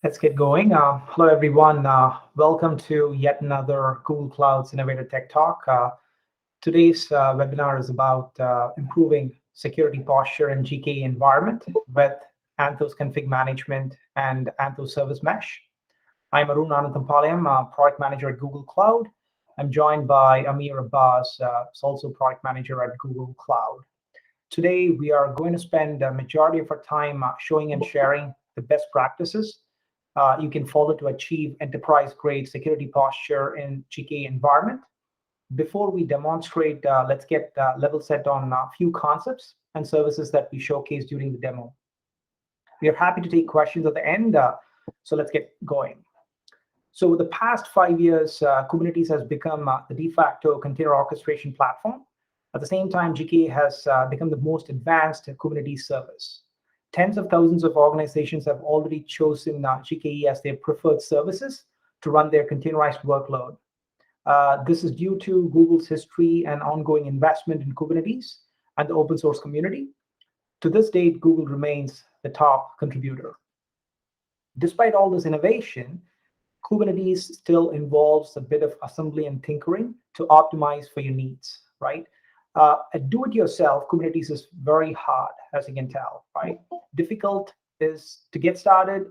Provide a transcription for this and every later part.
Let's get going. Hello, everyone. Welcome to yet another Google Cloud's Innovative Tech Talk. Today's webinar is about improving security posture in GKE environment with Anthos config management and Anthos service mesh. I'm Arun Ananthampalayam, product manager at Google Cloud. I'm joined by Amir Abbas, who's also product manager at Google Cloud. Today, we are going to spend a majority of our time showing and sharing the best practices you can follow to achieve enterprise-grade security posture in GKE environment. Before we demonstrate, let's get level set on a few concepts and services that we showcase during the demo. We are happy to take questions at the end, so let's get going. So over the past 5 years, Kubernetes has become the de facto container orchestration platform. At the same time, GKE has become the most advanced Kubernetes service. Tens of thousands of organizations have already chosen GKE as their preferred services to run their containerized workload. This is due to Google's history and ongoing investment in Kubernetes and the open source community. To this date, Google remains the top contributor. Despite all this innovation, Kubernetes still involves a bit of assembly and tinkering to optimize for your needs, right? Do-it-yourself, Kubernetes is very hard, as you can tell, right? Difficult is to get started.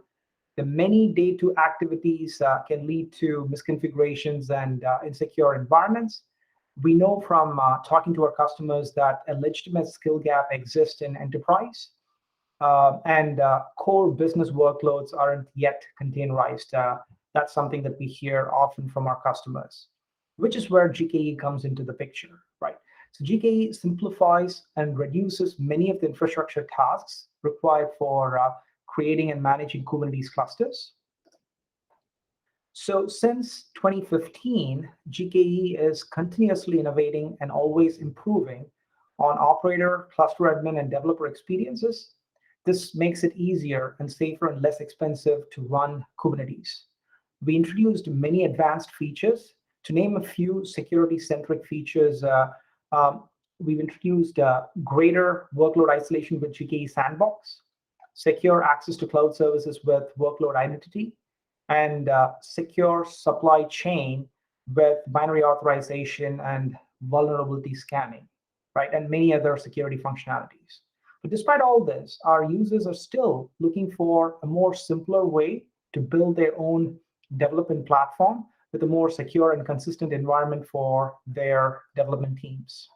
The many day-to activities can lead to misconfigurations and insecure environments. We know from talking to our customers that a legitimate skill gap exists in enterprise, and core business workloads aren't yet containerized. That's something that we hear often from our customers, which is where GKE comes into the picture, right? So GKE simplifies and reduces many of the infrastructure tasks required for creating and managing Kubernetes clusters. So since 2015, GKE is continuously innovating and always improving on operator, cluster admin, and developer experiences. This makes it easier and safer and less expensive to run Kubernetes. We introduced many advanced features. To name a few security-centric features, we've introduced greater workload isolation with GKE Sandbox, secure access to cloud services with workload identity, and secure supply chain with binary authorization and vulnerability scanning, right? And many other security functionalities. But despite all this, our users are still looking for a more simpler way to build their own development platform with a more secure and consistent environment for their development teams.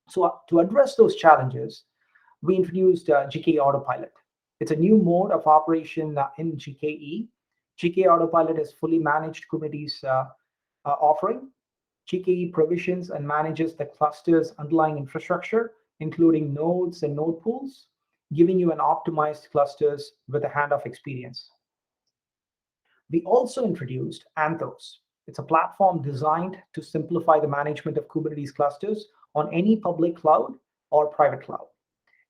So to address those challenges, we introduced GKE Autopilot. It's a new mode of operation in GKE. GKE Autopilot is fully managed Kubernetes offering. GKE provisions and manages the cluster's underlying infrastructure, including nodes and node pools, giving you an optimized clusters with a handoff experience. We also introduced Anthos. It's a platform designed to simplify the management of Kubernetes clusters on any public cloud or private cloud.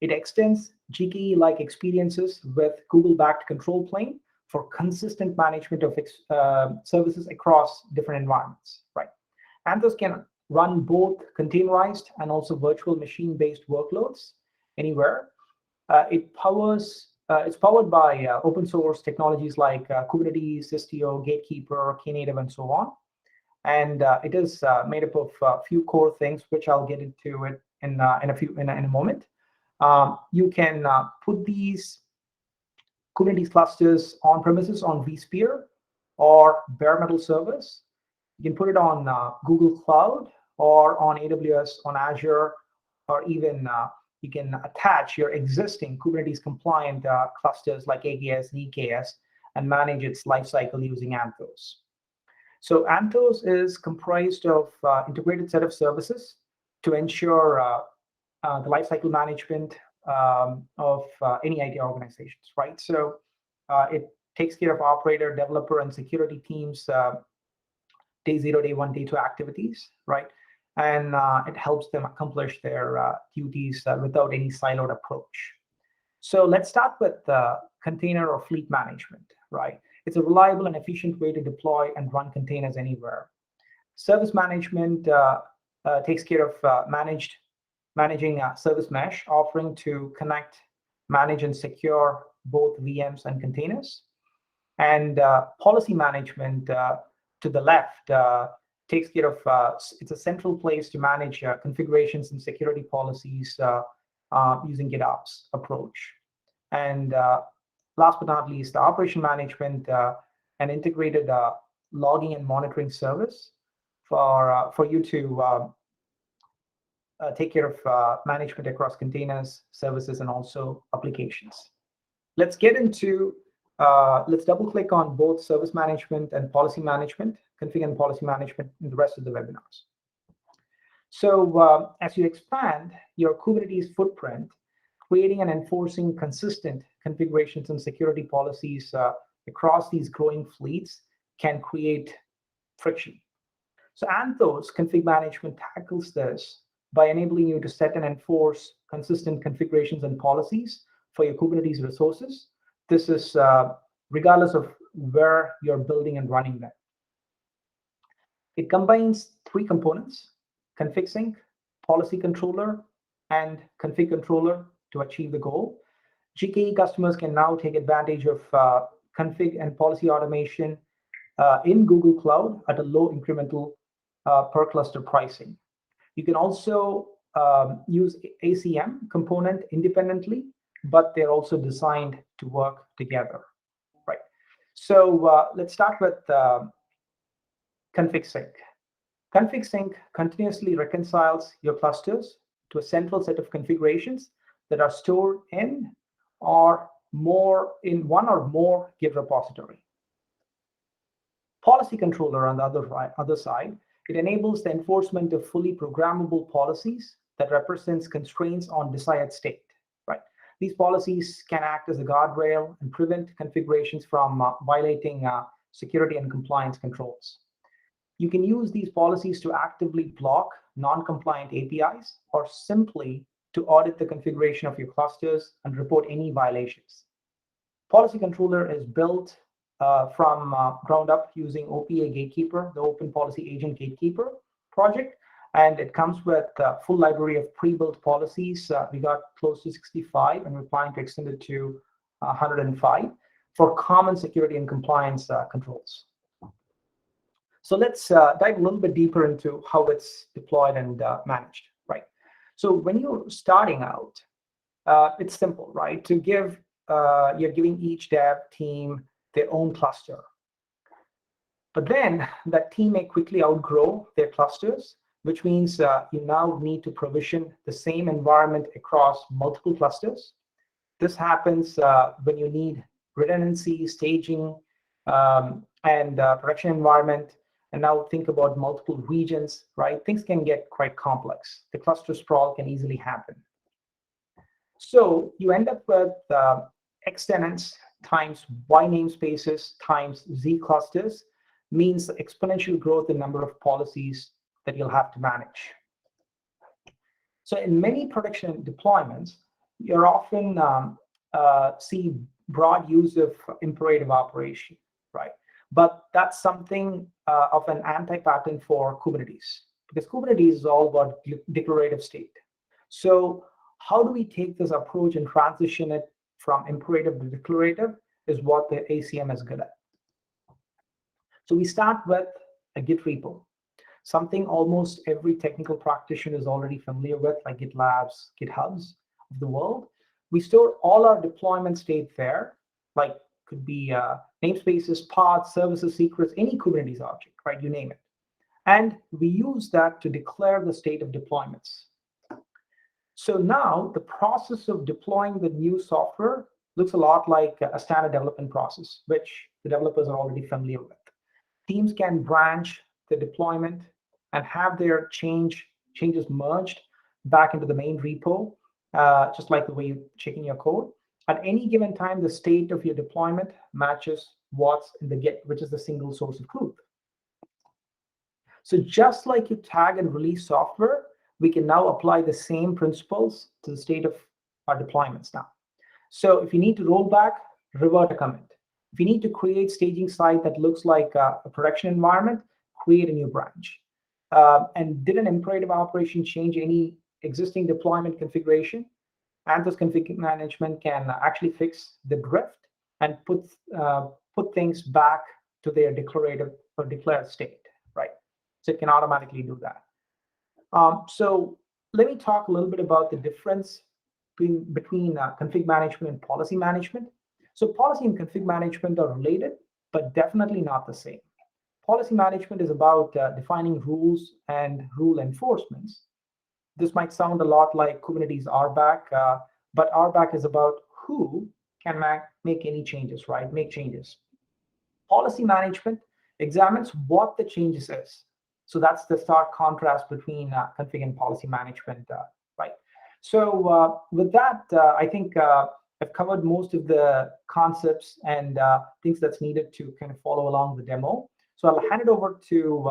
It extends GKE-like experiences with Google-backed control plane for consistent management of services across different environments, right? Anthos can run both containerized and also virtual machine-based workloads anywhere. It's powered by open source technologies like Kubernetes, Istio, Gatekeeper, Knative, and so on. And it is made up of a few core things, which I'll get into it in a moment. You can put these Kubernetes clusters on premises on vSphere or bare metal servers. You can put it on Google Cloud or on AWS, on Azure, or even you can attach your existing Kubernetes compliant clusters like AKS and EKS and manage its lifecycle using Anthos. So Anthos is comprised of integrated set of services to ensure the lifecycle management of any IT organizations, right? So it takes care of operator, developer, and security teams day 0, day 1, day 2 activities, right? And it helps them accomplish their duties without any siloed approach. So let's start with container or fleet management, right? It's a reliable and efficient way to deploy and run containers anywhere. Service management takes care of managing service mesh, offering to connect, manage, and secure both VMs and containers. And policy management to the left takes care of, it's a central place to manage configurations and security policies using GitOps approach. And last but not least, the operation management, an integrated logging and monitoring service for you to take care of management across containers, services, and also applications. Let's get into, let's double click on both service management and policy management, config and policy management in the rest of the webinars. So as you expand your Kubernetes footprint, creating and enforcing consistent configurations and security policies across these growing fleets can create friction. So Anthos config management tackles this by enabling you to set and enforce consistent configurations and policies for your Kubernetes resources. This is regardless of where you're building and running them. It combines three components: config sync, policy controller, and config controller to achieve the goal. GKE customers can now take advantage of config and policy automation in Google Cloud at a low incremental per cluster pricing. You can also use ACM component independently, but they're also designed to work together, right? So let's start with config sync. Config sync continuously reconciles your clusters to a central set of configurations that are stored in or more in one or more Git repository. Policy controller on the other side, it enables the enforcement of fully programmable policies that represents constraints on desired state, right? These policies can act as a guardrail and prevent configurations from violating security and compliance controls. You can use these policies to actively block non-compliant APIs or simply to audit the configuration of your clusters and report any violations. Policy controller is built from ground up using OPA Gatekeeper, the Open Policy Agent Gatekeeper project, and it comes with a full library of pre-built policies. We got close to 65, and we're planning to extend it to 105 for common security and compliance controls. So let's dive a little bit deeper into how it's deployed and managed, right? So when you're starting out, it's simple, right? To give, you're giving each dev team their own cluster. But then that team may quickly outgrow their clusters, which means you now need to provision the same environment across multiple clusters. This happens when you need redundancy, staging, and production environment. And now think about multiple regions, right? Things can get quite complex. The cluster sprawl can easily happen. So you end up with X tenants times Y namespaces times Z clusters means exponential growth in number of policies that you'll have to manage. So in many production deployments, you're often see broad use of imperative operation, right? But that's something of an anti-pattern for Kubernetes, because Kubernetes is all about declarative state. So how do we take this approach and transition it from imperative to declarative is what the ACM is good at. So we start with a Git repo, something almost every technical practitioner is already familiar with, like GitLabs, GitHubs of the world. We store all our deployment state there, like could be namespaces, pods, services, secrets, any Kubernetes object, right? You name it. And we use that to declare the state of deployments. So now the process of deploying the new software looks a lot like a standard development process, which the developers are already familiar with. Teams can branch the deployment and have their changes merged back into the main repo, just like the way you're checking your code. At any given time, the state of your deployment matches what's in the Git, which is the single source of truth. So just like you tag and release software, we can now apply the same principles to the state of our deployments now. So if you need to roll back, revert a commit. If you need to create staging site that looks like a production environment, create a new branch. And did an imperative operation change any existing deployment configuration? Anthos config management can actually fix the drift and put put things back to their declarative or declared state, right? So it can automatically do that. So let me talk a little bit about the difference between config management and policy management. So policy and config management are related, but definitely not the same. Policy management is about defining rules and rule enforcements. This might sound a lot like Kubernetes RBAC, but RBAC is about who can make any changes, right? Make changes. Policy management examines what the changes is. So that's the stark contrast between config and policy management, right? So with that, I think I've covered most of the concepts and things that's needed to kind of follow along the demo. So I'll hand it over to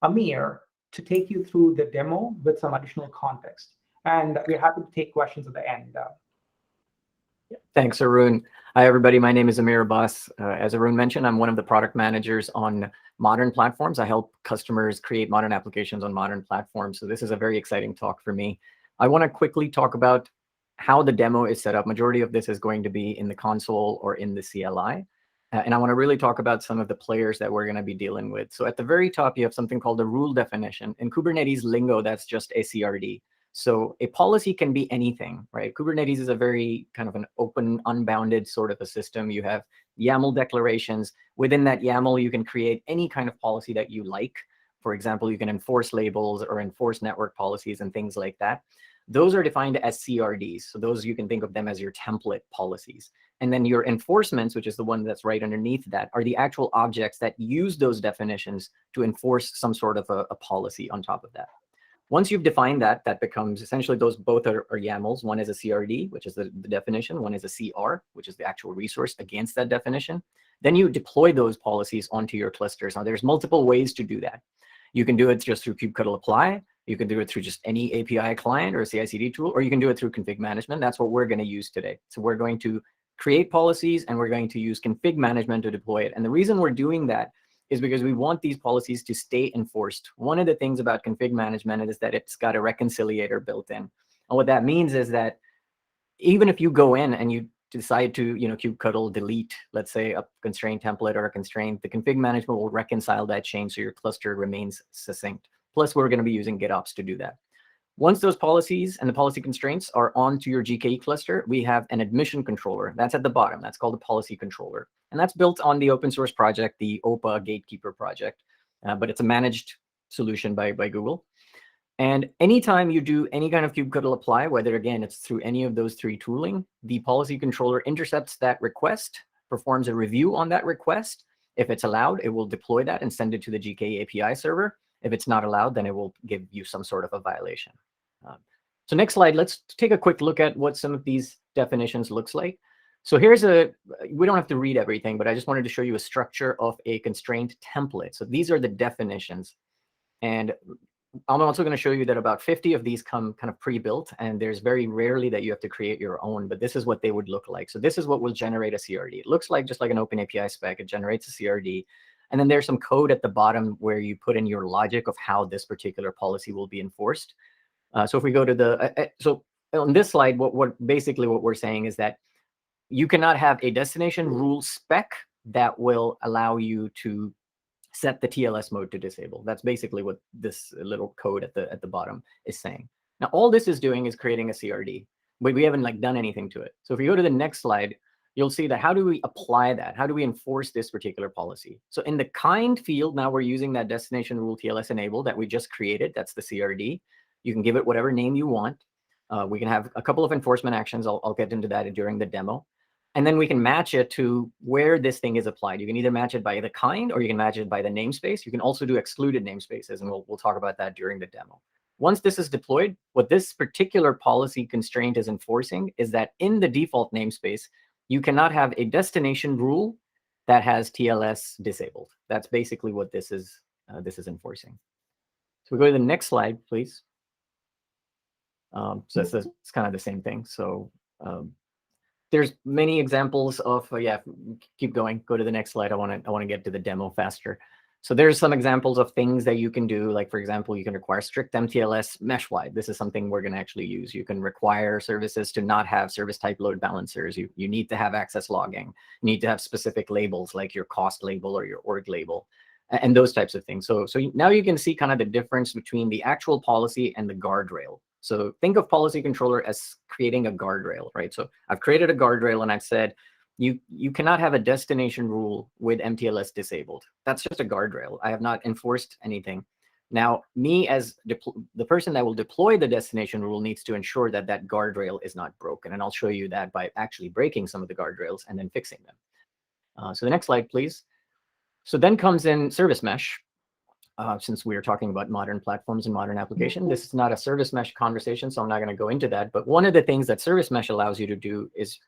Amir to take you through the demo with some additional context. And we're happy to take questions at the end. Thanks, Arun. Hi, everybody. My name is Amir Abbas. As Arun mentioned, I'm one of the product managers on modern platforms. I help customers create modern applications on modern platforms. So this is a very exciting talk for me. I want to quickly talk about how the demo is set up. Majority of this is going to be in the console or in the CLI. And I want to really talk about some of the players that we're going to be dealing with. So at the very top, you have something called a rule definition. In Kubernetes lingo, that's just a CRD. So a policy can be anything, right? Kubernetes is a very kind of an open, unbounded sort of a system. You have YAML declarations. Within that YAML, you can create any kind of policy that you like. For example, you can enforce labels or enforce network policies and things like that. Those are defined as CRDs. So those, you can think of them as your template policies. And then your enforcements, which is the one that's right underneath that, are the actual objects that use those definitions to enforce some sort of a policy on top of that. Once you've defined that, that becomes essentially those both are YAMLs. One is a CRD, which is the definition. One is a CR, which is the actual resource against that definition. Then you deploy those policies onto your clusters. Now, there's multiple ways to do that. You can do it just through kubectl apply. You can do it through just any API client or a CI/CD tool, or you can do it through config management. That's what we're going to use today. So we're going to create policies, and we're going to use config management to deploy it. And the reason we're doing that is because we want these policies to stay enforced. One of the things about config management is that it's got a reconciliator built in. And what that means is that even if you go in and you decide to, kubectl delete, let's say, a constraint template or a constraint, the config management will reconcile that change so your cluster remains succinct. Plus, we're going to be using GitOps to do that. Once those policies and the policy constraints are onto your GKE cluster, we have an admission controller. That's at the bottom. That's called a policy controller. And that's built on the open source project, the OPA Gatekeeper project. But it's a managed solution by Google. And anytime you do any kind of kubectl apply, whether, again, it's through any of those three tooling, the policy controller intercepts that request, performs a review on that request. If it's allowed, it will deploy that and send it to the GKE API server. If it's not allowed, then it will give you some sort of a violation. So next slide, let's take a quick look at what some of these definitions looks like. So here's we don't have to read everything, but I just wanted to show you a structure of a constraint template. So these are the definitions. And I'm also going to show you that about 50 of these come kind of pre-built, and there's very rarely that you have to create your own, but this is what they would look like. So this is what will generate a CRD. It looks like just like an open API spec. It generates a CRD. And then there's some code at the bottom where you put in your logic of how this particular policy will be enforced. So if we go to the, so on this slide, basically what we're saying is that you cannot have a destination rule spec that will allow you to set the TLS mode to disable. That's basically what this little code at the bottom is saying. Now, all this is doing is creating a CRD, but we haven't done anything to it. So if you go to the next slide, you'll see that how do we apply that? How do we enforce this particular policy? So in the kind field, now we're using that destination rule TLS enable that we just created. That's the CRD. You can give it whatever name you want. We can have a couple of enforcement actions. I'll get into that during the demo. And then we can match it to where this thing is applied. You can either match it by the kind or you can match it by the namespace. You can also do excluded namespaces, and we'll talk about that during the demo. Once this is deployed, what this particular policy constraint is enforcing is that in the default namespace, you cannot have a destination rule that has TLS disabled. That's basically what this is enforcing. So we go to the next slide, please. So it's kind of the same thing. So there's many examples of, yeah, keep going. Go to the next slide. I want to get to the demo faster. So there's some examples of things that you can do. Like, for example, you can require strict MTLS mesh-wide. This is something we're going to actually use. You can require services to not have service type load balancers. You need to have access logging. You need to have specific labels like your cost label or your org label and those types of things. So now you can see kind of the difference between the actual policy and the guardrail. So think of policy controller as creating a guardrail, right? So I've created a guardrail and I've said, you cannot have a destination rule with MTLS disabled. That's just a guardrail. I have not enforced anything. Now, me as the person that will deploy the destination rule needs to ensure that that guardrail is not broken. And I'll show you that by actually breaking some of the guardrails and then fixing them. So the next slide, please. So then comes in service mesh. Since we are talking about modern platforms and modern application, this is not a service mesh conversation, so I'm not going to go into that. But one of the things that service mesh allows you to do is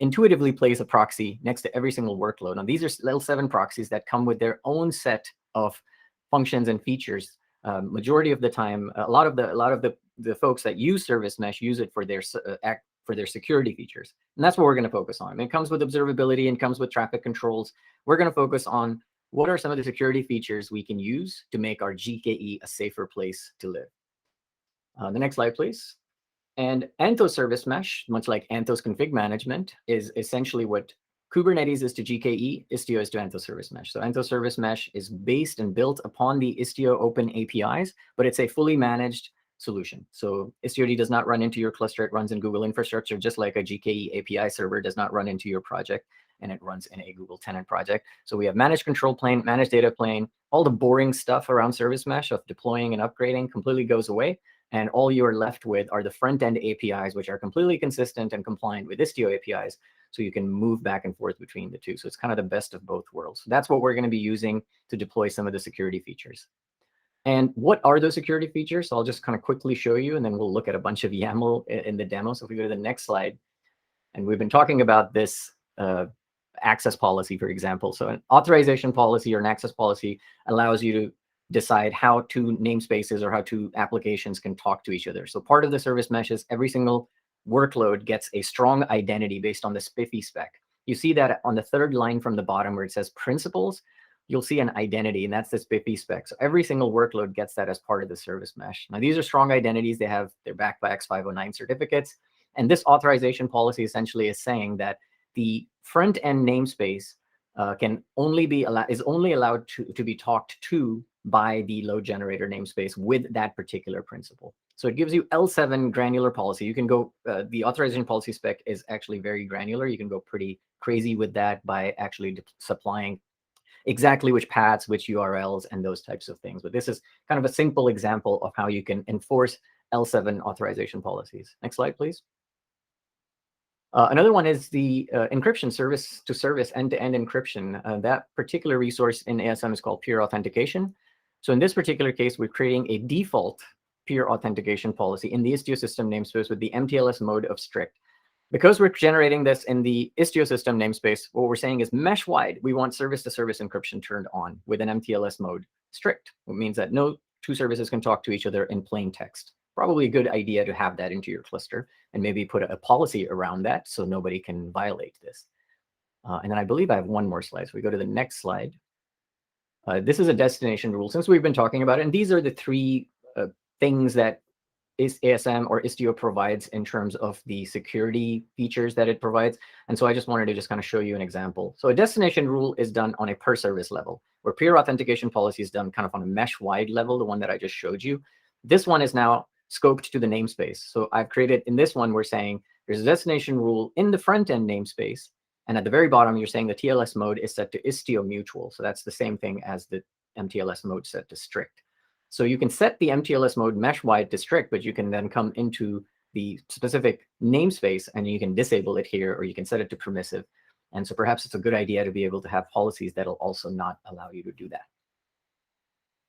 intuitively place a proxy next to every single workload. Now, these are L7 proxies that come with their own set of functions and features. Majority of the time, a lot of the folks that use service mesh use it for their security features, and that's what we're going to focus on. It comes with observability and comes with traffic controls. We're going to focus on what are some of the security features we can use to make our GKE a safer place to live. The next slide, please. And Anthos service mesh, much like Anthos config management, is essentially what Kubernetes is to GKE, Istio is to Anthos service mesh. So Anthos service mesh is based and built upon the Istio open APIs, but it's a fully managed solution. So IstioD does not run into your cluster, it runs in Google infrastructure, just like a GKE API server does not run into your project, and it runs in a Google tenant project. So we have managed control plane, managed data plane, all the boring stuff around service mesh of deploying and upgrading completely goes away. And all you're left with are the front-end APIs, which are completely consistent and compliant with Istio APIs. So you can move back and forth between the two. So it's kind of the best of both worlds. So that's what we're going to be using to deploy some of the security features. And what are those security features? So I'll just kind of quickly show you, and then we'll look at a bunch of YAML in the demo. So if we go to the next slide, and we've been talking about this access policy, for example. So an authorization policy or an access policy allows you to decide how two namespaces or how two applications can talk to each other. So part of the service mesh is every single workload gets a strong identity based on the spiffy spec. You see that on the third line from the bottom where it says principals, you'll see an identity, and that's the spiffy spec. So every single workload gets that as part of the service mesh. Now, these are strong identities. They're backed by X509 certificates. And this authorization policy essentially is saying that the front-end namespace is only allowed to be talked to by the load generator namespace with that particular principal. So it gives you L7 granular policy. You can go, the authorization policy spec is actually very granular. You can go pretty crazy with that by actually supplying exactly which paths, which URLs, and those types of things. But this is kind of a simple example of how you can enforce L7 authorization policies. Next slide, please. Another one is the encryption service-to-service end-to-end encryption. That particular resource in ASM is called peer authentication. So in this particular case, we're creating a default peer authentication policy in the Istio system namespace with the MTLS mode of strict. Because we're generating this in the Istio system namespace, what we're saying is mesh-wide, we want service-to-service encryption turned on with an MTLS mode strict. It means that no two services can talk to each other in plain text. Probably a good idea to have that into your cluster and maybe put a policy around that so nobody can violate this. And then I believe I have one more slide. So we go to the next slide. This is a destination rule since we've been talking about it. And these are the three things that ASM or Istio provides in terms of the security features that it provides. And so I just wanted to just kind of show you an example. So a destination rule is done on a per service level, where peer authentication policy is done kind of on a mesh-wide level, the one that I just showed you. This one is now scoped to the namespace. So I've created, in this one, we're saying there's a destination rule in the front-end namespace. And at the very bottom, you're saying the TLS mode is set to Istio mutual. So that's the same thing as the MTLS mode set to strict. So you can set the MTLS mode mesh-wide to strict, but you can then come into the specific namespace and you can disable it here, or you can set it to permissive. And so perhaps it's a good idea to be able to have policies that'll also not allow you to do that.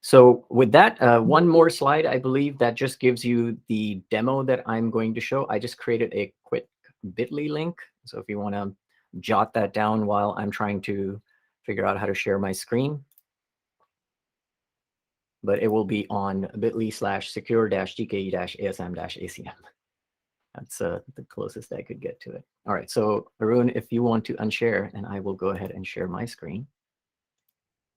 So with that, one more slide, I believe that just gives you the demo that I'm going to show. I just created a quick bit.ly link. So if you want to jot that down while I'm trying to figure out how to share my screen. But it will be on bit.ly/secure-gke-asm-acm. That's the closest I could get to it. All right, so Arun, if you want to unshare, and I will go ahead and share my screen.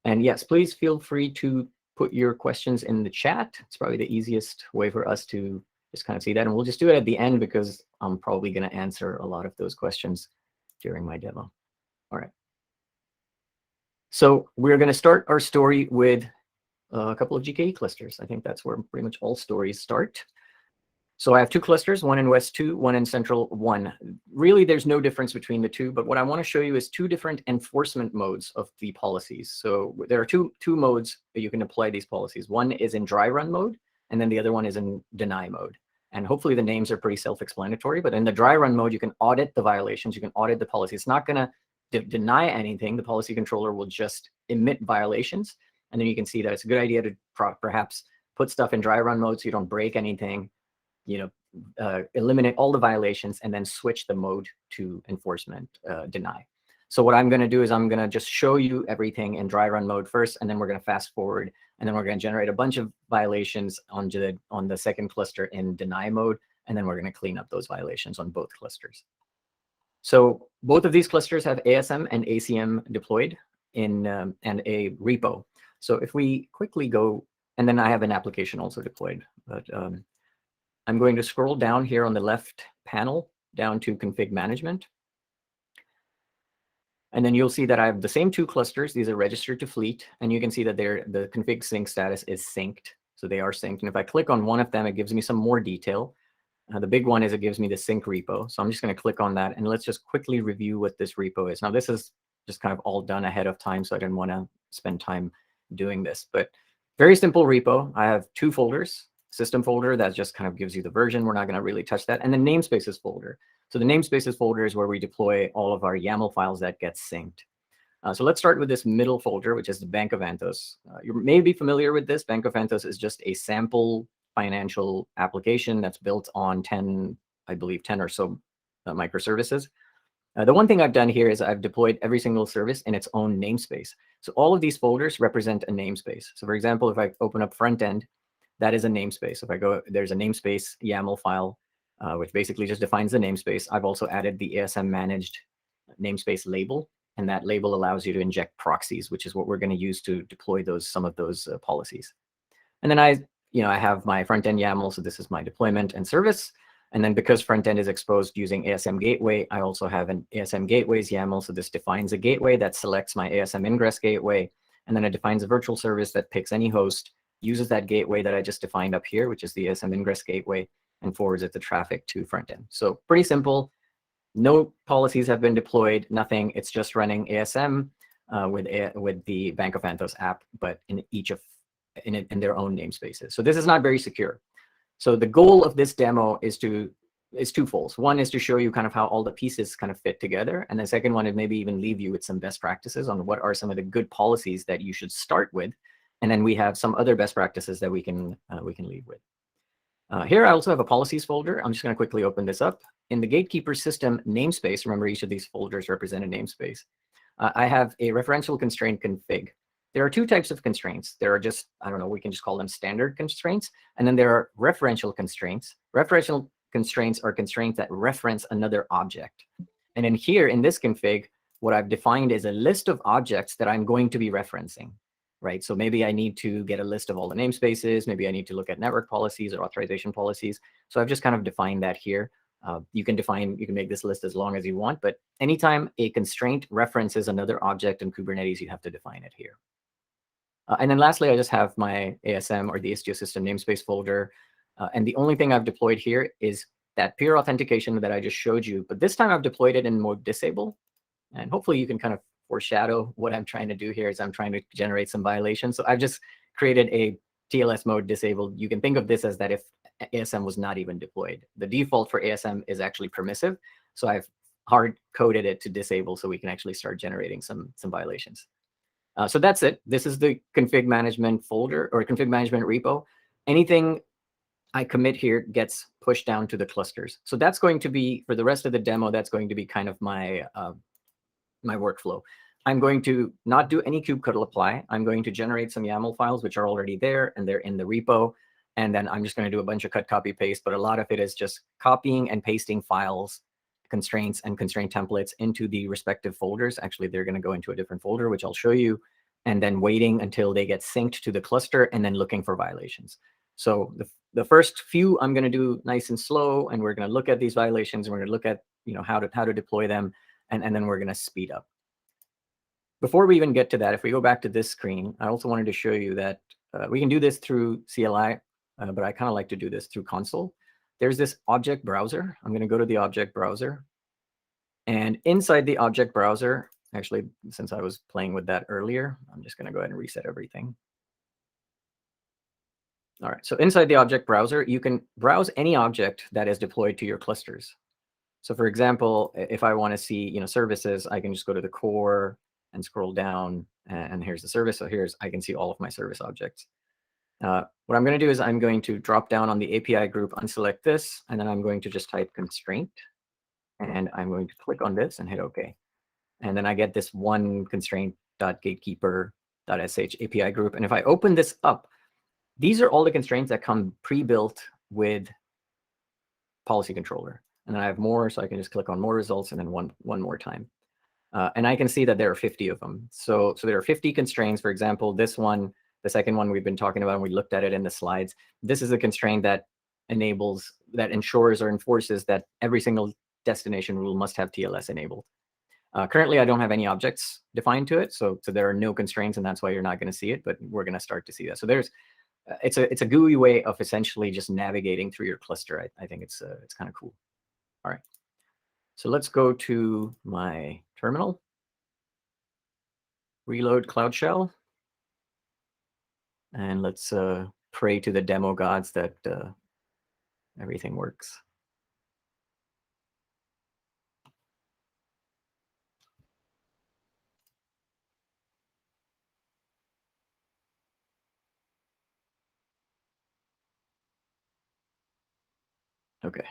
And yes, please feel free to put your questions in the chat. It's probably the easiest way for us to just kind of see that. And we'll just do it at the end because I'm probably going to answer a lot of those questions during my demo. All right. So we're going to start our story with a couple of GKE clusters. I think that's where pretty much all stories start. So I have two clusters, one in West 2, one in Central 1. Really, there's no difference between the two, but what I want to show you is two different enforcement modes of the policies. So there are two modes that you can apply these policies. One is in dry run mode, and then the other one is in deny mode. And hopefully the names are pretty self-explanatory, but in the dry run mode, you can audit the violations, you can audit the policy. It's not going to deny anything. The policy controller will just emit violations. And then you can see that it's a good idea to perhaps put stuff in dry run mode so you don't break anything, eliminate all the violations, and then switch the mode to enforcement deny. So what I'm going to do is I'm going to just show you everything in dry run mode first, and then we're going to fast forward, and then we're going to generate a bunch of violations on the second cluster in deny mode, and then we're going to clean up those violations on both clusters. So both of these clusters have ASM and ACM deployed in and a repo. So if we quickly go, and then I have an application also deployed, but I'm going to scroll down here on the left panel down to config management. And then you'll see that I have the same two clusters. These are registered to Fleet. And you can see that the config sync status is synced. So they are synced. And if I click on one of them, it gives me some more detail. The big one is it gives me the sync repo. So I'm just going to click on that. And let's just quickly review what this repo is. Now, this is just kind of all done ahead of time, so I didn't want to spend time doing this. But very simple repo. I have two folders. System folder that just kind of gives you the version. We're not going to really touch that. And the namespaces folder. So the namespaces folder is where we deploy all of our YAML files that get synced. So let's start with this middle folder, which is the Bank of Anthos. You may be familiar with this. Bank of Anthos is just a sample financial application that's built on 10 or so microservices. The one thing I've done here is I've deployed every single service in its own namespace. So all of these folders represent a namespace. So for example, if I open up front end, that is a namespace. If I go, there's a namespace YAML file, which basically just defines the namespace. I've also added the ASM managed namespace label, and that label allows you to inject proxies, which is what we're going to use to deploy some of those policies. And then I have my front end YAML, so this is my deployment and service. And then because front end is exposed using ASM gateway, I also have an ASM gateways YAML. So this defines a gateway that selects my ASM ingress gateway, and then it defines a virtual service that picks any host, uses that gateway that I just defined up here, which is the ASM ingress gateway, and forwards it the traffic to front end. So pretty simple. No policies have been deployed, nothing. It's just running ASM with the Bank of Anthos app, but in their own namespaces. So this is not very secure. So the goal of this demo is twofold. One is to show you kind of how all the pieces kind of fit together, and the second one is maybe even leave you with some best practices on what are some of the good policies that you should start with. And then we have some other best practices that we can leave with. Here I also have a policies folder. I'm just going to quickly open this up. In the gatekeeper system namespace, remember each of these folders represent a namespace. I have a referential constraint config. There are two types of constraints. There are just, we can just call them standard constraints. And then there are referential constraints. Referential constraints are constraints that reference another object. And in here, in this config, what I've defined is a list of objects that I'm going to be referencing. Right, so maybe I need to get a list of all the namespaces. Maybe I need to look at network policies or authorization policies. So I've just kind of defined that here. You can make this list as long as you want, but anytime a constraint references another object in Kubernetes, you have to define it here. And then lastly, I just have my ASM or the Istio system namespace folder. And the only thing I've deployed here is that peer authentication that I just showed you, but this time I've deployed it in mode disable. And hopefully you can kind of foreshadow what I'm trying to do here is I'm trying to generate some violations. So I've just created a TLS mode disabled. You can think of this as that if ASM was not even deployed. The default for ASM is actually permissive. So I've hard coded it to disable so we can actually start generating some violations. So that's it. This is the config management folder or config management repo. Anything I commit here gets pushed down to the clusters. So that's going to be, for the rest of the demo, that's going to be kind of my my workflow. I'm going to not do any kubectl apply. I'm going to generate some YAML files, which are already there, and they're in the repo. And then I'm just going to do a bunch of cut, copy, paste, but a lot of it is just copying and pasting files, constraints, and constraint templates into the respective folders. Actually, they're going to go into a different folder, which I'll show you. and then waiting until they get synced to the cluster and then looking for violations. So the first few I'm going to do nice and slow, and we're going to look at these violations, and we're going to look at how to deploy them, and then we're going to speed up. Before we even get to that, if we go back to this screen, I also wanted to show you that we can do this through CLI, but I kind of like to do this through console. There's this object browser. I'm going to go to the object browser. And inside the object browser, actually, since I was playing with that earlier, I'm just going to go ahead and reset everything. All right, so inside the object browser, you can browse any object that is deployed to your clusters. So for example, if I want to see services, I can just go to the core and scroll down, and here's the service. So I can see all of my service objects. What I'm going to do is I'm going to drop down on the API group, unselect this, and then I'm going to just type constraint. And I'm going to click on this and hit OK. And then I get this one constraint.gatekeeper.sh API group. And if I open this up, these are all the constraints that come pre-built with policy controller. And then I have more, so I can just click on more results and then one more time. And I can see that there are 50 of them. So there are 50 constraints. For example, this one, the second one we've been talking about, and we looked at it in the slides. This is a constraint that ensures or enforces that every single destination rule must have TLS enabled. Currently, I don't have any objects defined to it, so there are no constraints, and that's why you're not going to see it. But we're going to start to see that. So it's a GUI way of essentially just navigating through your cluster. I think it's kind of cool. All right, so let's go to my terminal, reload Cloud Shell, and let's pray to the demo gods that everything works. Okay.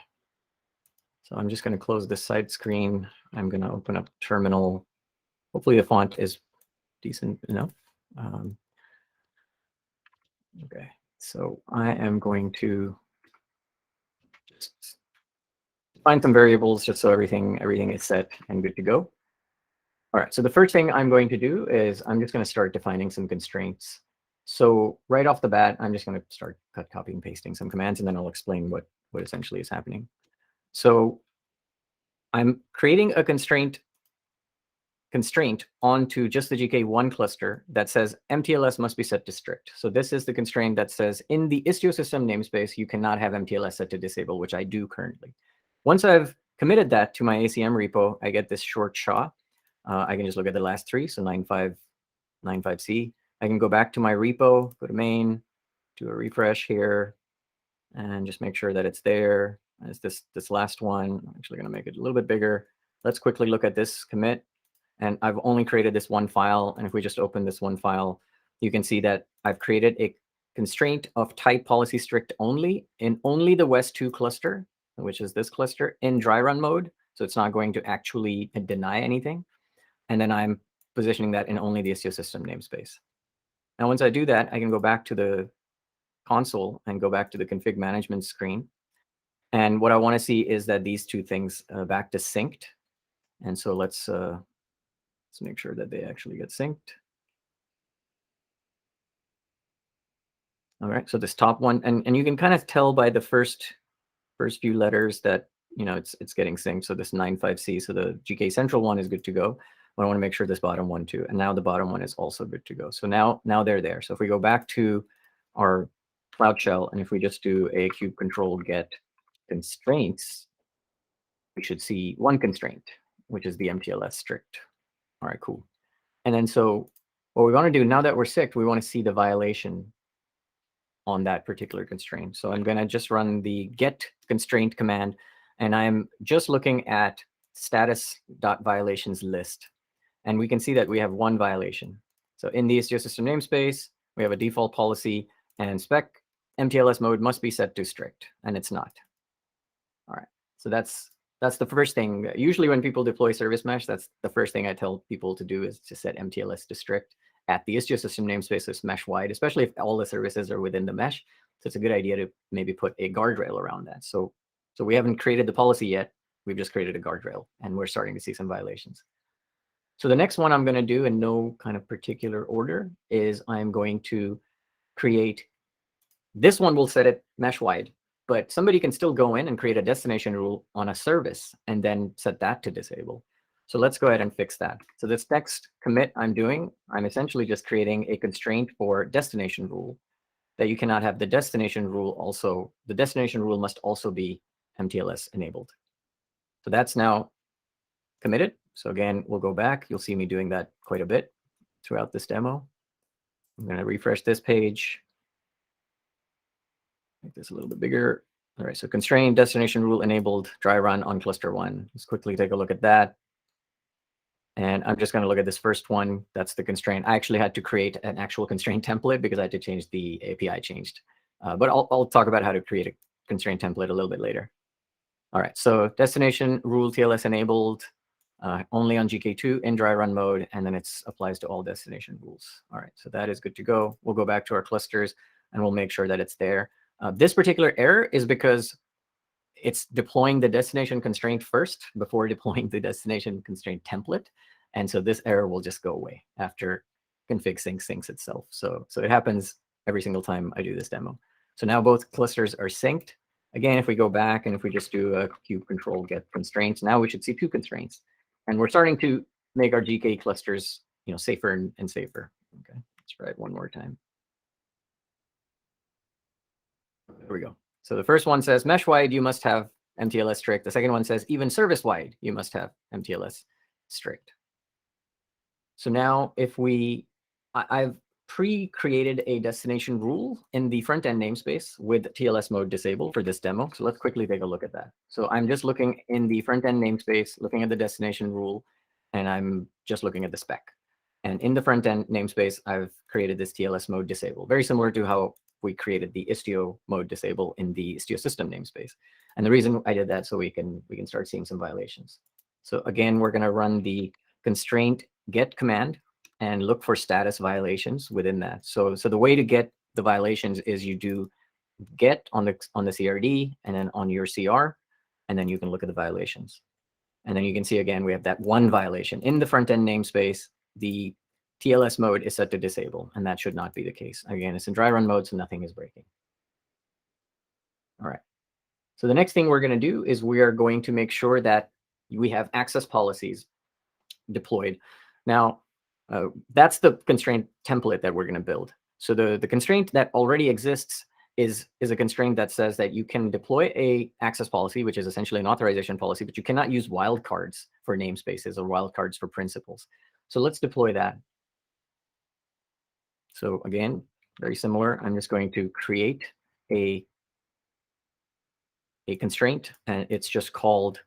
So I'm just going to close this side screen. I'm going to open up terminal. Hopefully the font is decent enough. Okay, so I am going to just find some variables just so everything is set and good to go. All right, so the first thing I'm going to do is I'm just going to start defining some constraints. So right off the bat, I'm just going to start copying and pasting some commands, and then I'll explain what essentially is happening. So I'm creating a constraint onto just the GKE1 cluster that says MTLS must be set to strict. So this is the constraint that says in the Istio system namespace, you cannot have MTLS set to disable, which I do currently. Once I've committed that to my ACM repo, I get this short SHA. I can just look at the last three, so 95C. I can go back to my repo, go to main, do a refresh here, and just make sure that it's there. As this last one, I'm actually going to make it a little bit bigger. Let's quickly look at this commit. And I've only created this one file. And if we just open this one file, you can see that I've created a constraint of type policy strict only in only the West 2 cluster, which is this cluster, in dry run mode. So it's not going to actually deny anything. And then I'm positioning that in only the Istio system namespace. Now, once I do that, I can go back to the console and go back to the config management screen. And what I want to see is that these two things back to synced. And so let's make sure that they actually get synced. All right, so this top one, and you can kind of tell by the first few letters that it's getting synced. So this 95C, so the GK central one is good to go. But I want to make sure this bottom one too, and now the bottom one is also good to go. So now they're there. So if we go back to our Cloud Shell, and if we just do a kube control get constraints, we should see one constraint, which is the MTLS strict. All right, cool. And then so what we want to do now that we're sicked, we want to see the violation on that particular constraint. So I'm going to just run the get constraint command, and I'm just looking at status.violations list. And we can see that we have one violation. So in the Istio system namespace, we have a default policy, and spec MTLS mode must be set to strict, and it's not. All right, so that's the first thing. Usually when people deploy service mesh, that's the first thing I tell people to do is to set MTLS to strict at the Istio system namespace is mesh wide, especially if all the services are within the mesh. So it's a good idea to maybe put a guardrail around that. So we haven't created the policy yet. We've just created a guardrail, and we're starting to see some violations. So the next one I'm going to do in no kind of particular order is I'm going to create, this one will set it mesh wide, but somebody can still go in and create a destination rule on a service and then set that to disable. So let's go ahead and fix that. So this next commit I'm doing, I'm essentially just creating a constraint for destination rule that you cannot have the destination rule also, the destination rule must also be MTLS enabled. So that's now committed. So again, we'll go back. You'll see me doing that quite a bit throughout this demo. I'm going to refresh this page. Make this a little bit bigger. All right, so constraint destination rule enabled, dry run on cluster 1. Let's quickly take a look at that. And I'm just going to look at this first one. That's the constraint. I actually had to create an actual constraint template because I had to change the API changed. But I'll talk about how to create a constraint template a little bit later. All right, so destination rule TLS enabled, only on GK2 in dry run mode, and then it applies to all destination rules. All right, so that is good to go. We'll go back to our clusters and we'll make sure that it's there. This particular error is because it's deploying the destination constraint first before deploying the destination constraint template. And so this error will just go away after config syncs itself. So it happens every single time I do this demo. So now both clusters are synced. Again, if we go back and if we just do a kube control get constraints, now we should see 2 constraints. And we're starting to make our GKE clusters, safer and safer. Okay, let's try it one more time. There we go. So the first one says mesh wide, you must have MTLS strict. The second one says even service wide, you must have MTLS strict. So now if I've pre-created a destination rule in the front end namespace with TLS mode disabled for this demo. So let's quickly take a look at that. So I'm just looking in the front end namespace, looking at the destination rule, and I'm just looking at the spec. And in the front end namespace, I've created this TLS mode disable, very similar to how we created the Istio mode disable in the Istio system namespace. And the reason I did that so we can start seeing some violations. So again, we're going to run the constraint get command and look for status violations within that. So the way to get the violations is you do get on the CRD and then on your CR, and then you can look at the violations. And then you can see again, we have that one violation in the front end namespace. The TLS mode is set to disable, and that should not be the case. Again, it's in dry run mode, so nothing is breaking. All right. So the next thing we're going to do is we are going to make sure that we have access policies deployed. Now, that's the constraint template that we're going to build. So the constraint that already exists is a constraint that says that you can deploy a access policy, which is essentially an authorization policy, but you cannot use wildcards for namespaces or wildcards for principals. So let's deploy that. So again, very similar. I'm just going to create a constraint, and it's just called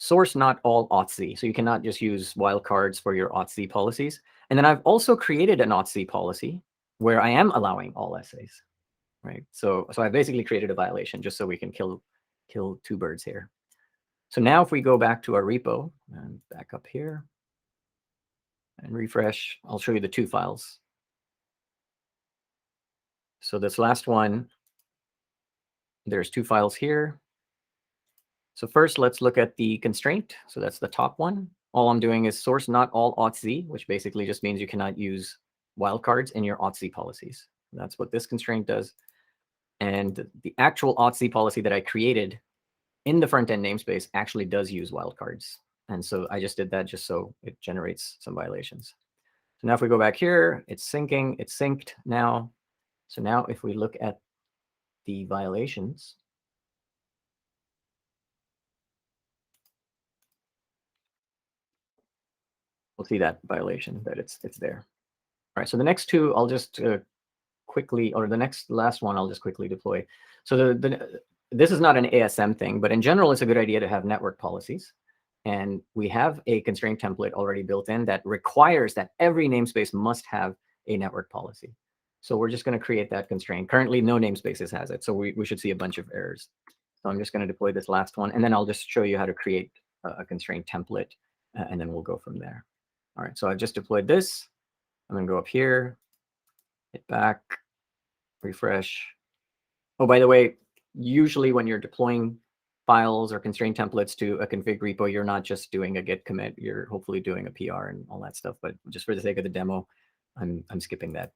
source not all auth-z. So you cannot just use wildcards for your auth-z policies. And then I've also created an auth-z policy where I am allowing all essays, right? So I basically created a violation just so we can kill 2 birds here. So now if we go back to our repo and back up here and refresh, I'll show you the 2 files. So this last one, there's 2 files here. So first, let's look at the constraint. So that's the top one. All I'm doing is source not all auth-z, which basically just means you cannot use wildcards in your auth-z policies. That's what this constraint does. And the actual auth-z policy that I created in the front-end namespace actually does use wildcards. And so I just did that just so it generates some violations. So now if we go back here, it's syncing, it's synced now. So now if we look at the violations, we'll see that violation, that it's there. All right, so the next 2, I'll just quickly, or the last one, I'll just quickly deploy. So this is not an ASM thing, but in general, it's a good idea to have network policies. And we have a constraint template already built in that requires that every namespace must have a network policy. So we're just going to create that constraint. Currently, no namespaces has it, so we should see a bunch of errors. So I'm just going to deploy this last one, and then I'll just show you how to create a constraint template, and then we'll go from there. All right, so I've just deployed this. I'm going to go up here, hit back, refresh. Oh, by the way, usually when you're deploying files or constraint templates to a config repo, you're not just doing a git commit, you're hopefully doing a PR and all that stuff. But just for the sake of the demo, I'm skipping that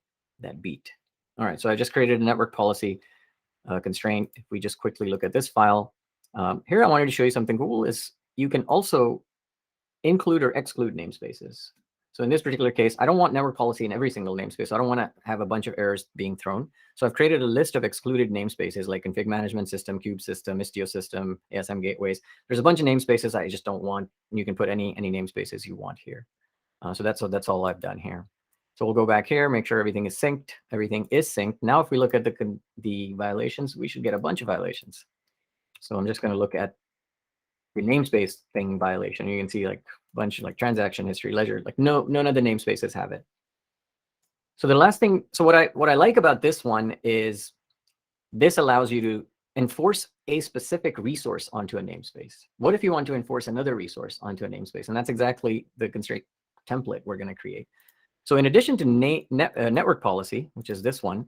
beat. All right, so I just created a network policy constraint. If we just quickly look at this file, here I wanted to show you something cool is you can also include or exclude namespaces. So in this particular case, I don't want network policy in every single namespace. So I don't want to have a bunch of errors being thrown. So I've created a list of excluded namespaces like config management system, kube system, Istio system, ASM gateways. There's a bunch of namespaces I just don't want. You can put any namespaces you want here. So that's all I've done here. So we'll go back here, make sure everything is synced. Everything is synced. Now, if we look at the violations, we should get a bunch of violations. So I'm just going to look at the namespace thing violation. You can see like a bunch of like transaction history, ledger, like none of the namespaces have it. So the last thing, so what I like about this one is this allows you to enforce a specific resource onto a namespace. What if you want to enforce another resource onto a namespace? And that's exactly the constraint template we're going to create. So in addition to network policy, which is this one,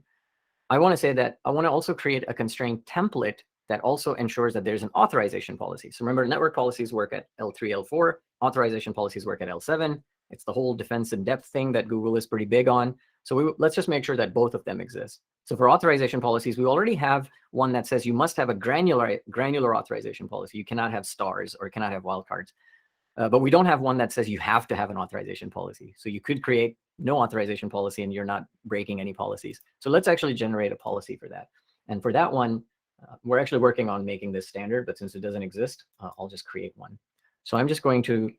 I want to say that I want to also create a constraint template that also ensures that there's an authorization policy. So remember, network policies work at L3, L4. Authorization policies work at L7. It's the whole defense in depth thing that Google is pretty big on. So let's just make sure that both of them exist. So for authorization policies, we already have one that says you must have a granular authorization policy. You cannot have stars or cannot have wildcards. But we don't have one that says you have to have an authorization policy. So you could create no authorization policy and you're not breaking any policies. So let's actually generate a policy for that. And for that one, we're actually working on making this standard, but since it doesn't exist, I'll just create one. So I'm just going to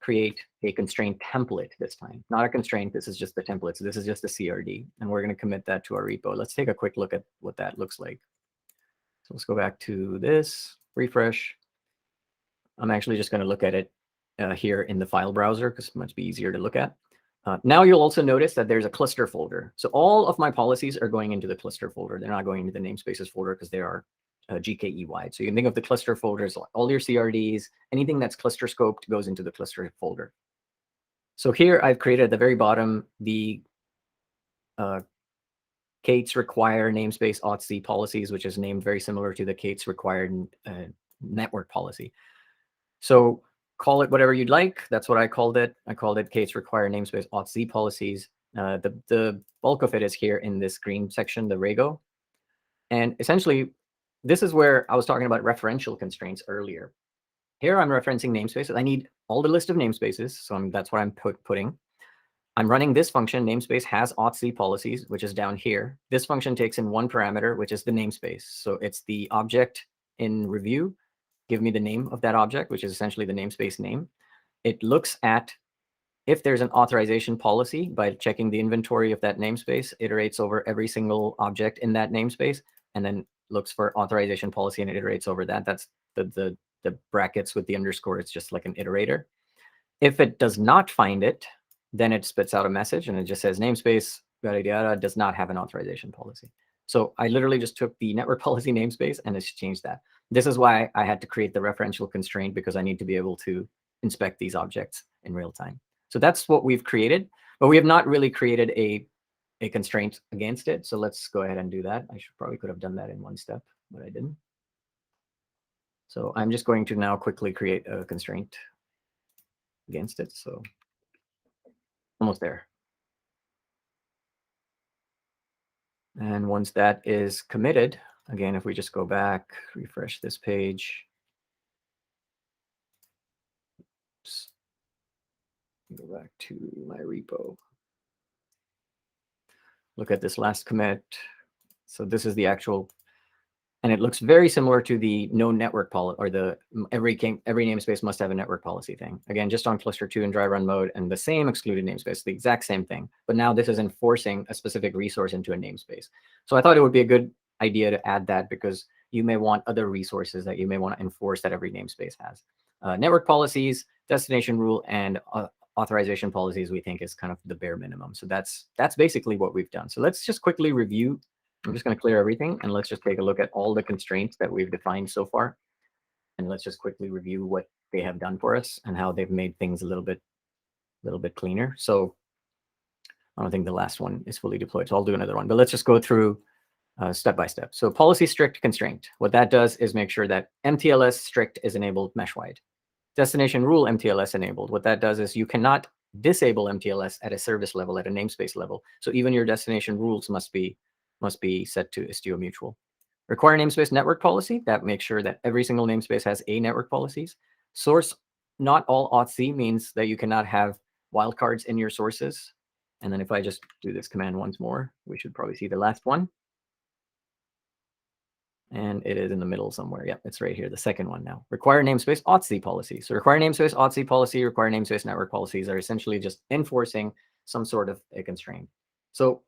create a constraint template this time. Not a constraint, this is just the template. So this is just a CRD, and we're going to commit that to our repo. Let's take a quick look at what that looks like. So let's go back to this, refresh. I'm actually just going to look at it here in the file browser because it's much easier to look at. Now you'll also notice that there's a cluster folder. So all of my policies are going into the cluster folder. They're not going into the namespaces folder because they are GKE wide. So you can think of the cluster folders, all your CRDs, anything that's cluster scoped goes into the cluster folder. So here I've created at the very bottom the K8s require namespace auth policies, which is named very similar to the K8s required network policy. So call it whatever you'd like. That's what I called it. I called it K8s require namespace auth policies. The bulk of it is here in this green section, the Rego. And essentially, this is where I was talking about referential constraints earlier. Here I'm referencing namespaces. I need all the list of namespaces. So that's what I'm putting. I'm running this function, namespace has auth policies, which is down here. This function takes in one parameter, which is the namespace. So it's the object in review. Give me the name of that object, which is essentially the namespace name. It looks at if there's an authorization policy by checking the inventory of that namespace, iterates over every single object in that namespace, and then looks for authorization policy and it iterates over that. That's the brackets with the underscore. It's just like an iterator. If it does not find it, then it spits out a message and it just says namespace yada yada does not have an authorization policy. So I literally just took the network policy namespace and it's changed that. This is why I had to create the referential constraint, because I need to be able to inspect these objects in real time. So that's what we've created, but we have not really created a constraint against it. So let's go ahead and do that. I probably could have done that in one step, but I didn't. So I'm just going to now quickly create a constraint against it. So almost there. And once that is committed, again, if we just go back, refresh this page. Oops. Go back to my repo. Look at this last commit. So this is the actual, and it looks very similar to the no network policy, or the every namespace must have a network policy thing. Again, just on cluster 2 in dry run mode, and the same excluded namespace, the exact same thing. But now this is enforcing a specific resource into a namespace. So I thought it would be a good idea to add that, because you may want other resources that you may want to enforce that every namespace has. Network policies, destination rule, and authorization policies we think is kind of the bare minimum. So that's basically what we've done. So let's just quickly review. I'm just going to clear everything and let's just take a look at all the constraints that we've defined so far. And let's just quickly review what they have done for us and how they've made things a little bit cleaner. So I don't think the last one is fully deployed, so I'll do another one. But let's just go through step by step. So policy strict constraint. What that does is make sure that MTLS strict is enabled mesh-wide. Destination rule MTLS enabled. What that does is you cannot disable MTLS at a service level, at a namespace level. So even your destination rules must be set to Istio mutual. Require namespace network policy. That makes sure that every single namespace has a network policies. Source not all auth means that you cannot have wildcards in your sources. And then if I just do this command once more, we should probably see the last one. And it is in the middle somewhere. Yep, it's right here, the second one now. Require namespace auth policy. So require namespace auth policy, require namespace network policies are essentially just enforcing some sort of a constraint. So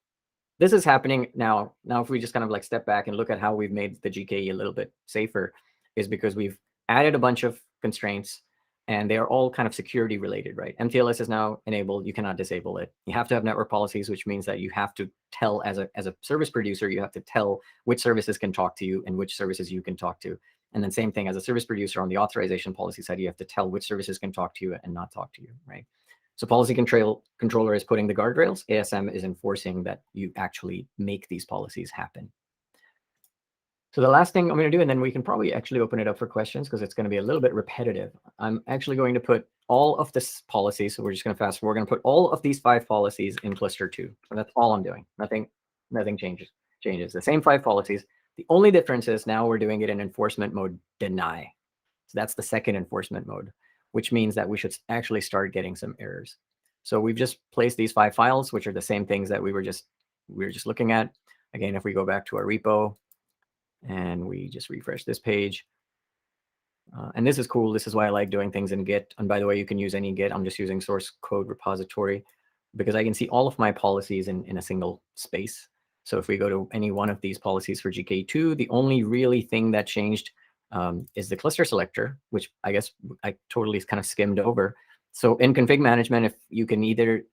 this is happening now. Now, if we just kind of like step back and look at how we've made the GKE a little bit safer, is because we've added a bunch of constraints and they are all kind of security related, right? MTLS is now enabled. You cannot disable it. You have to have network policies, which means that you have to tell as a service producer, you have to tell which services can talk to you and which services you can talk to. And then same thing as a service producer on the authorization policy side, you have to tell which services can talk to you and not talk to you, right? So policy controller is putting the guardrails. ASM is enforcing that you actually make these policies happen. So the last thing I'm going to do, and then we can probably actually open it up for questions because it's going to be a little bit repetitive. I'm actually going to put all of this policy. So we're just going to fast forward. We're going to put all of these 5 policies in cluster 2. So that's all I'm doing. Nothing changes. The same 5 policies. The only difference is now we're doing it in enforcement mode deny. So that's the second enforcement mode, which means that we should actually start getting some errors. So we've just placed these 5 files, which are the same things that we were just looking at. Again, if we go back to our repo, and we just refresh this page. And this is cool. This is why I like doing things in Git. And by the way, you can use any Git. I'm just using source code repository because I can see all of my policies in a single space. So if we go to any one of these policies for GKE2, the only really thing that changed is the cluster selector, which I guess I totally kind of skimmed over. So in config management, if you can either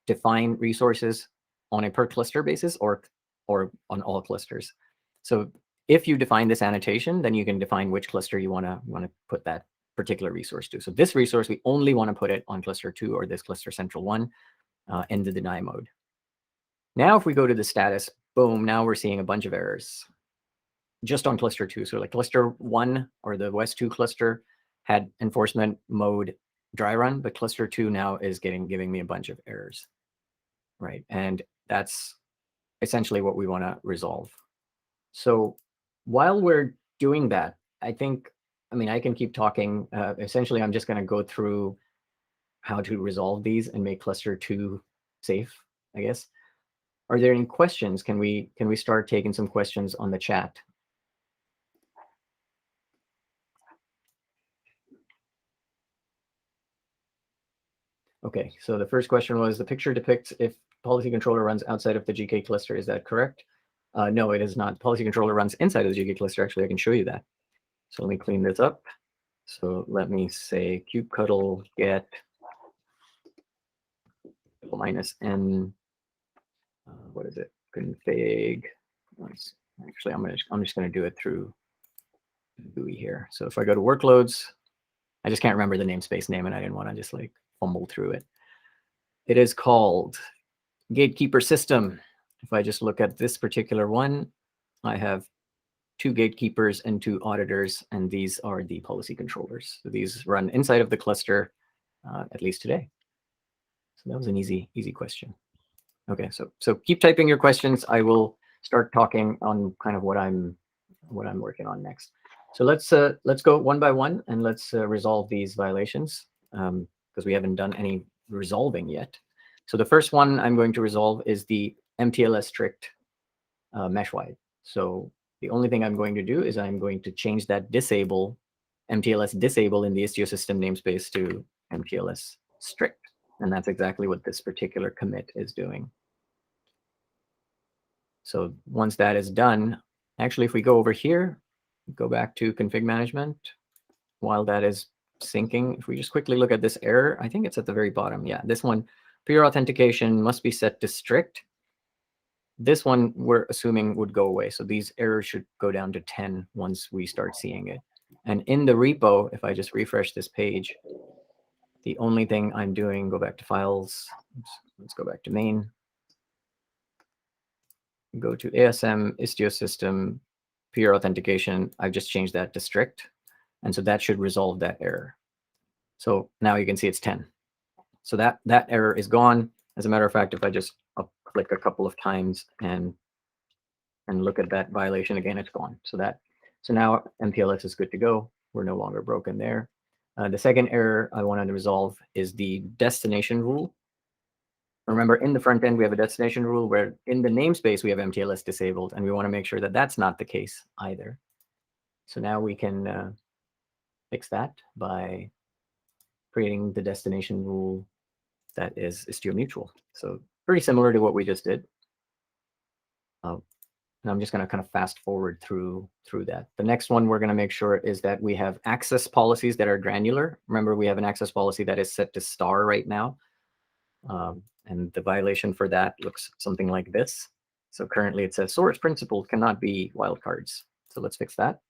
define resources on a per cluster basis or on all clusters. So if you define this annotation, then you can define which cluster you want to put that particular resource to. So this resource, we only want to put it on cluster 2 or this cluster central 1 in the deny mode. Now, if we go to the status, boom, now we're seeing a bunch of errors just on cluster 2. So like cluster 1 or the West 2 cluster had enforcement mode dry run, but cluster 2 now is giving me a bunch of errors, right? And that's essentially what we want to resolve. So while we're doing that, I can keep talking. Essentially, I'm just going to go through how to resolve these and make cluster 2 safe, I guess. Are there any questions? Can we start taking some questions on the chat? Okay, so the first question was, the picture depicts if policy controller runs outside of the GK cluster. Is that correct? No, it is not. Policy controller runs inside of the GK cluster. Actually, I can show you that. So let me clean this up. So let me say kubectl get -n. What is it? Config. Actually, I'm just going to do it through GUI here. So if I go to workloads, I just can't remember the namespace name, and I didn't want to just like fumble through it. It is called gatekeeper system. If I just look at this particular one, I have 2 gatekeepers and 2 auditors, and these are the policy controllers. So these run inside of the cluster, at least today. So that was an easy question. Okay, so keep typing your questions. I will start talking on kind of what I'm working on next. So let's go one by one and let's resolve these violations because we haven't done any resolving yet. So the first one I'm going to resolve is the MTLS strict mesh-wide. So the only thing I'm going to do is I'm going to change that MTLS disable in the Istio system namespace to MTLS strict. And that's exactly what this particular commit is doing. So once that is done, actually, if we go over here, go back to config management, while that is syncing, if we just quickly look at this error, I think it's at the very bottom. Yeah, this one, peer authentication must be set to strict. This one we're assuming would go away. So these errors should go down to 10 once we start seeing it. And in the repo, if I just refresh this page, the only thing I'm doing, go back to files, let's go back to main. go to ASM, Istio system, peer authentication, I've just changed that to strict. And so that should resolve that error. So now you can see it's 10. So that error is gone. As a matter of fact, if I just click a couple of times and look at that violation again, it's gone. So now MPLS is good to go. We're no longer broken there. The second error I wanted to resolve is the destination rule. Remember, in the front end, we have a destination rule where in the namespace, we have MTLS disabled, and we want to make sure that that's not the case either. So now we can fix that by creating the destination rule that is Istio mutual. So pretty similar to what we just did. And I'm just going to kind of fast forward through that. The next one we're going to make sure is that we have access policies that are granular. Remember, we have an access policy that is set to star right now. And the violation for that looks something like this. So currently it says source principal cannot be wildcards. So let's fix that.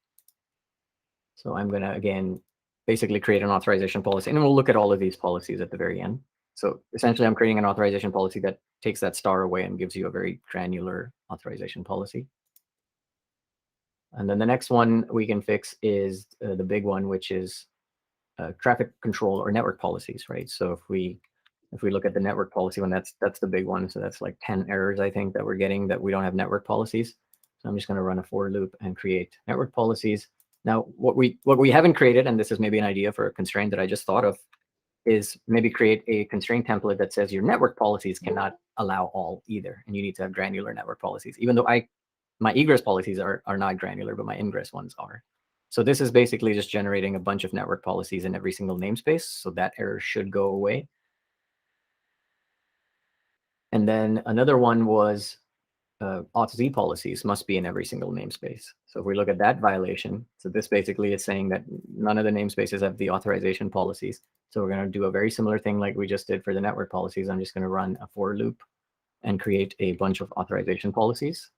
So I'm going to, again, basically create an authorization policy. And we'll look at all of these policies at the very end. So essentially, I'm creating an authorization policy that takes that star away and gives you a very granular authorization policy. And then the next one we can fix is the big one, which is traffic control or network policies, right? So if we look at the network policy one, that's the big one. So that's like 10 errors, I think, that we're getting that we don't have network policies. So I'm just going to run a for loop and create network policies. Now, what we haven't created, and this is maybe an idea for a constraint that I just thought of, is maybe create a constraint template that says your network policies cannot allow all either, and you need to have granular network policies. Even though my egress policies are not granular, but my ingress ones are. So this is basically just generating a bunch of network policies in every single namespace. So that error should go away. And then another one was auth-z policies must be in every single namespace. So if we look at that violation, so this basically is saying that none of the namespaces have the authorization policies. So we're going to do a very similar thing like we just did for the network policies. I'm just going to run a for loop and create a bunch of authorization policies.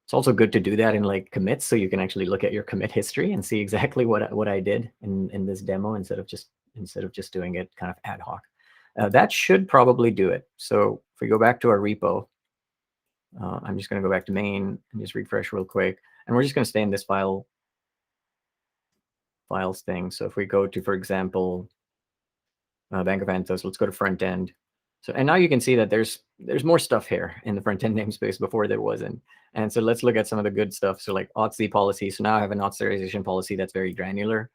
It's also good to do that in like commits, so you can actually look at your commit history and see exactly what I did in this demo instead of just doing it kind of ad hoc. That should probably do it. So if we go back to our repo, I'm just going to go back to main and just refresh real quick, and we're just going to stay in this files thing. So if we go to, for example, Bank of Anthos, let's go to front end. So, and now you can see that there's more stuff here in the front end namespace before there wasn't. And so let's look at some of the good stuff. So like auth-z policy. So now I have an authorization policy that's very granular.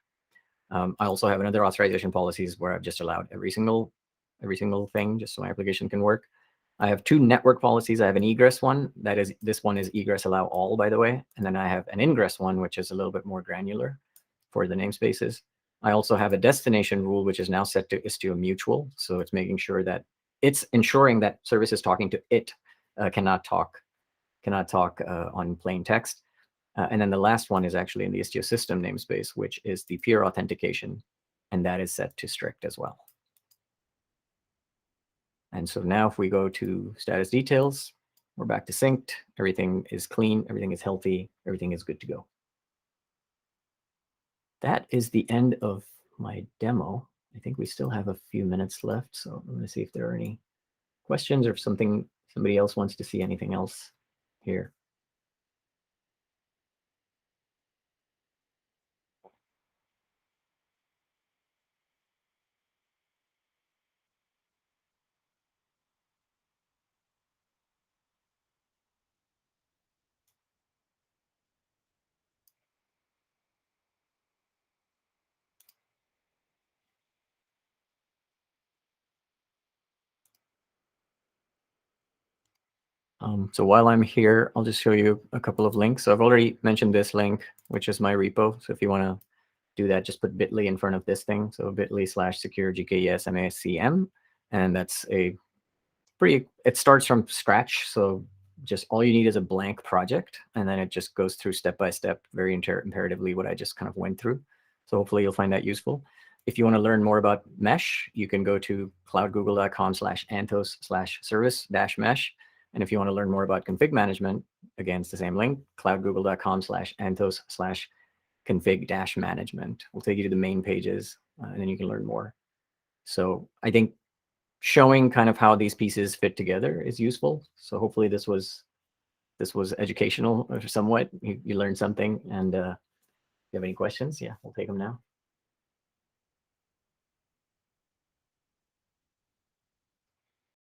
I also have another authorization policies where I've just allowed every single thing just so my application can work. I have two network policies. I have an egress one. This one is egress allow all, by the way. And then I have an ingress one, which is a little bit more granular for the namespaces. I also have a destination rule, which is now set to Istio mutual. So it's making sure that it's ensuring that services talking to it cannot talk on plain text. And then the last one is actually in the Istio system namespace, which is the peer authentication, and that is set to strict as well. And so now if we go to status details, we're back to synced. Everything is clean, everything is healthy, everything is good to go. That is the end of my demo. I think we still have a few minutes left, so I'm going to see if there are any questions or if somebody else wants to see anything else here. So while I'm here, I'll just show you a couple of links. So I've already mentioned this link, which is my repo. So if you want to do that, just put bit.ly in front of this thing. So bit.ly/secure GKE ASM. And that's it starts from scratch. So just all you need is a blank project. And then it just goes through step by step, very imperatively what I just kind of went through. So hopefully you'll find that useful. If you want to learn more about mesh, you can go to cloudgoogle.com/anthos/service-mesh. And if you want to learn more about config management, again, it's the same link, cloudgoogle.com/anthos/config-management. We'll take you to the main pages, and then you can learn more. So I think showing kind of how these pieces fit together is useful. So hopefully this was educational or somewhat. You learned something, and if you have any questions, yeah, we'll take them now.